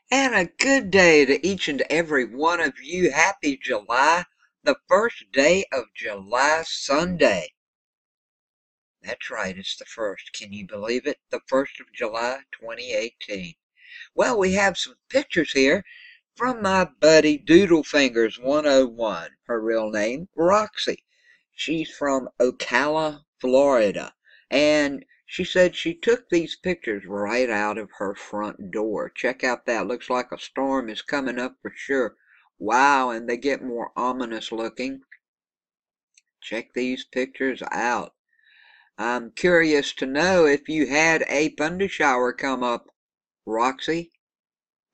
And a good day to each and every one of you. Happy July, the first day of July, Sunday. That's right, it's the first. Can you believe it? The 1st of July, 2018. Well, we have some pictures here from my buddy Doodlefingers 101. Her real name, Roxy. She's from Ocala, Florida. And she said she took these pictures right out of her front door. Check out that. Looks like a storm is coming up for sure. Wow, and they get more ominous looking. Check these pictures out. I'm curious to know if you had a thunder shower come up, Roxy,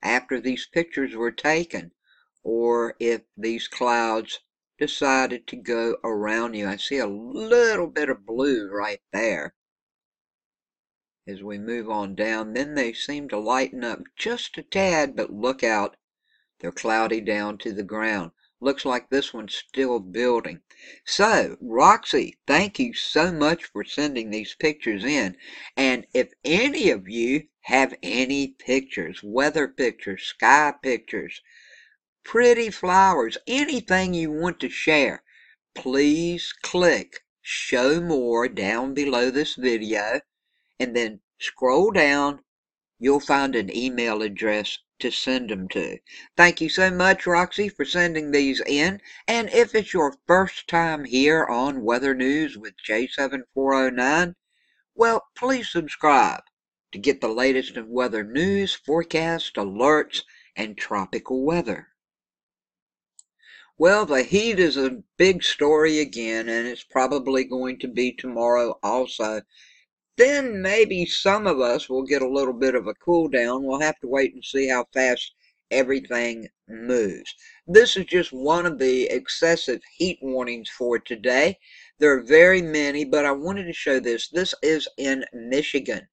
after these pictures were taken, or if these clouds decided to go around you. I see a little bit of blue right there. As we move on down, then they seem to lighten up just a tad, but look out, they're cloudy down to the ground. Looks like this one's still building. So, Roxy, thank you so much for sending these pictures in. And if any of you have any pictures, weather pictures, sky pictures, pretty flowers, anything you want to share, please click show more down below this video and then scroll down. You'll find an email address to send them to. Thank you so much, Roxy, for sending these in. And if it's your first time here on Weather News with J7409, well, please subscribe to get the latest in weather news, forecast, alerts, and tropical weather. Well, the heat is a big story again, and it's probably going to be tomorrow also. Then maybe some of us will get a little bit of a cool down. We'll have to wait and see how fast everything moves. This is just one of the excessive heat warnings for today. There are very many, but I wanted to show this. This is in Michigan.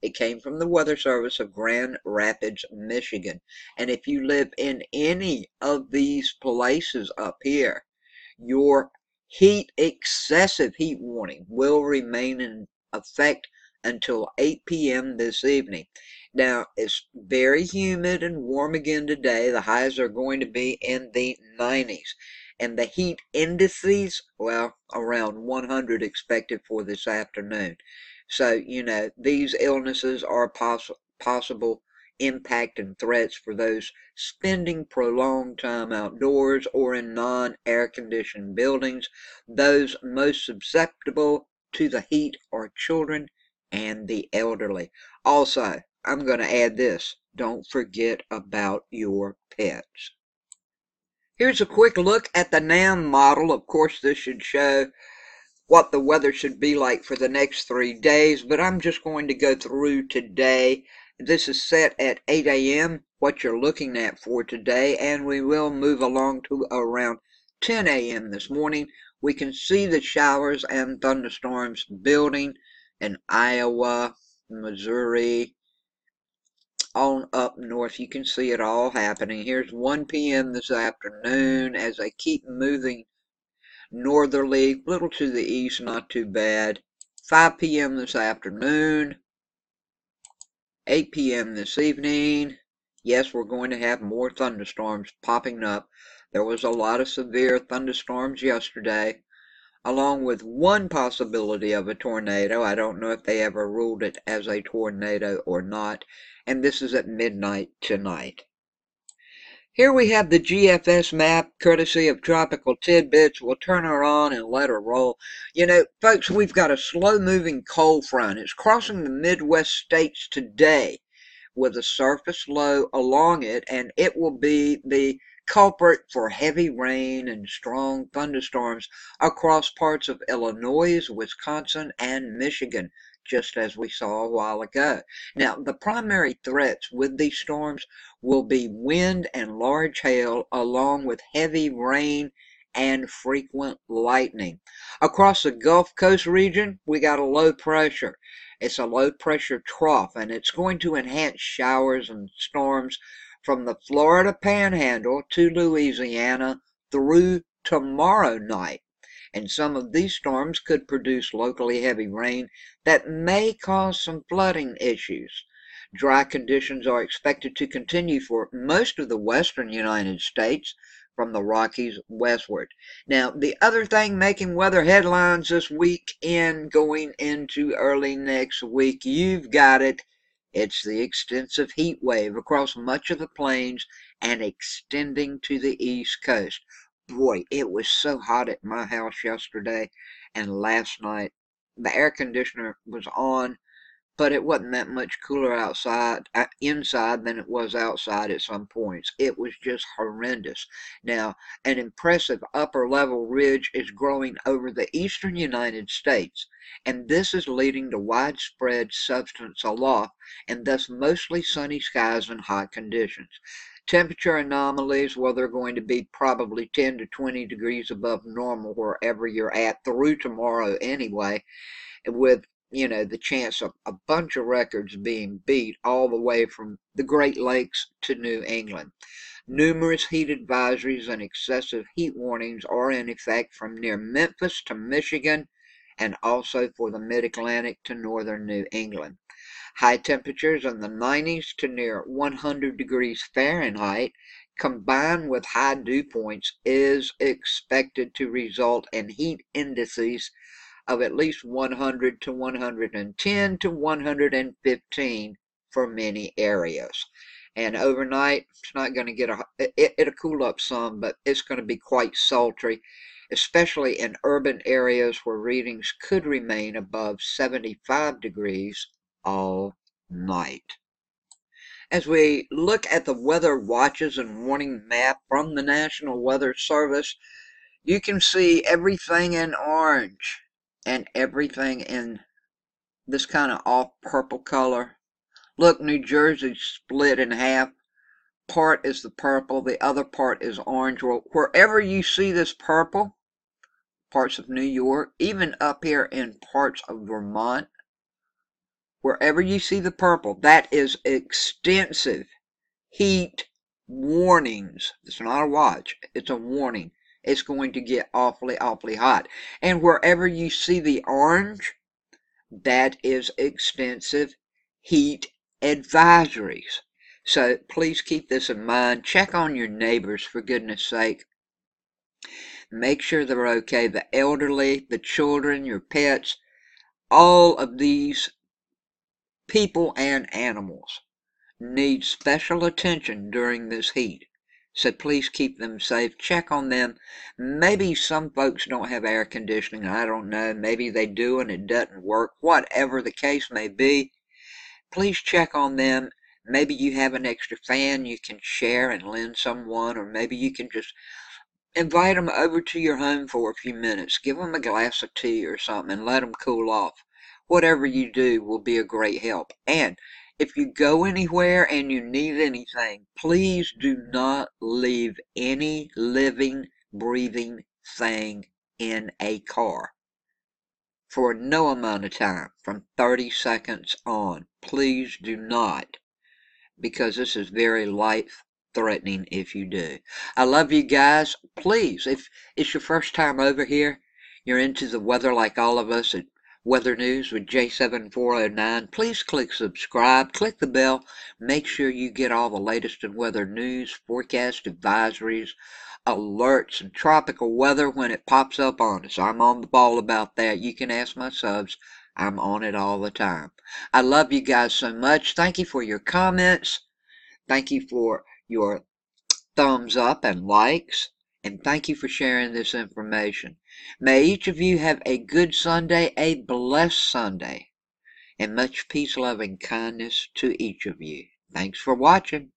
It came from the Weather Service of Grand Rapids, Michigan. And if you live in any of these places up here, your excessive heat warning will remain in effect until 8 p.m. this evening. Now, it's very humid and warm again today. The highs are going to be in the 90s. And the heat indices, well, around 100 expected for this afternoon. So, these illnesses are possible impact and threats for those spending prolonged time outdoors or in non-air conditioned buildings. Those most susceptible to the heat are children and the elderly. Also, I'm going to add this. Don't forget about your pets. Here's a quick look at the NAM model. Of course, this should show what the weather should be like for the next 3 days, but I'm just going to go through today. This is set at 8 a.m., what you're looking at for today, and we will move along to around 10 a.m. this morning. We can see the showers and thunderstorms building in Iowa, Missouri, on up north. You can see it all happening. Here's 1 p.m. this afternoon as they keep moving northerly, little to the east, not too bad. 5 p.m. this afternoon, 8 p.m. this evening. Yes, we're going to have more thunderstorms popping up. There was a lot of severe thunderstorms yesterday, along with one possibility of a tornado. I don't know if they ever ruled it as a tornado or not. And this is at midnight tonight. Here we have the GFS map, courtesy of Tropical Tidbits. We'll turn her on and let her roll. Folks, we've got a slow-moving cold front. It's crossing the Midwest states today with a surface low along it, and it will be the culprit for heavy rain and strong thunderstorms across parts of Illinois, Wisconsin, and Michigan, just as we saw a while ago. Now, the primary threats with these storms will be wind and large hail, along with heavy rain and frequent lightning. Across the Gulf Coast region, we got a low pressure. It's a low pressure trough, and it's going to enhance showers and storms from the Florida Panhandle to Louisiana through tomorrow night. And some of these storms could produce locally heavy rain that may cause some flooding issues. Dry conditions are expected to continue for most of the western United States from the Rockies westward. Now, the other thing making weather headlines this weekend going into early next week, you've got it. It's the extensive heat wave across much of the plains and extending to the East Coast. Boy, it was so hot at my house yesterday and last night. The air conditioner was on, but it wasn't that much cooler inside than it was outside at some points. It was just horrendous. Now, an impressive upper level ridge is growing over the eastern United States, and this is leading to widespread substance aloft and thus mostly sunny skies and hot conditions. Temperature anomalies, well, they're going to be probably 10 to 20 degrees above normal wherever you're at through tomorrow anyway, with the chance of a bunch of records being beat all the way from the Great Lakes to New England. Numerous heat advisories and excessive heat warnings are in effect from near Memphis to Michigan and also for the mid-Atlantic to northern New England. High temperatures in the 90s to near 100 degrees Fahrenheit combined with high dew points is expected to result in heat indices of at least 100 to 110 to 115 for many areas. And overnight, it's not going to get it'll cool up some, but it's going to be quite sultry, especially in urban areas where readings could remain above 75 degrees all night. As we look at the weather watches and warning map from the National Weather Service, you can see everything in orange and everything in this kind of off purple color. Look, New Jersey's split in half. Part is the purple, the other part is orange. Well, wherever you see this purple, parts of New York, even up here in parts of Vermont, wherever you see the purple, that is extensive heat warnings. It's not a watch, it's a warning. It's going to get awfully, awfully hot. And wherever you see the orange, that is extensive heat advisories. So please keep this in mind. Check on your neighbors, for goodness sake. Make sure they're okay. The elderly, the children, your pets, all of these people and animals need special attention during this heat. So please keep them safe. Check on them. Maybe some folks don't have air conditioning. I don't know. Maybe they do and it doesn't work. Whatever the case may be, please check on them. Maybe you have an extra fan you can share and lend someone, or maybe you can just invite them over to your home for a few minutes. Give them a glass of tea or something and let them cool off. Whatever you do will be a great help. And if you go anywhere and you need anything, please do not leave any living, breathing thing in a car for no amount of time, from 30 seconds on. Please do not, because this is very life-threatening if you do. I love you guys. Please, if it's your first time over here, you're into the weather like all of us at Weather News with J7409, please click subscribe, click the bell, make sure you get all the latest in weather news, forecast, advisories, alerts, and tropical weather when it pops up on us. I'm on the ball about that. You can ask my subs. I'm on it all the time. I love you guys so much. Thank you for your comments. Thank you for your thumbs up and likes. And thank you for sharing this information. May each of you have a good Sunday, a blessed Sunday, and much peace, love, and kindness to each of you. Thanks for watching.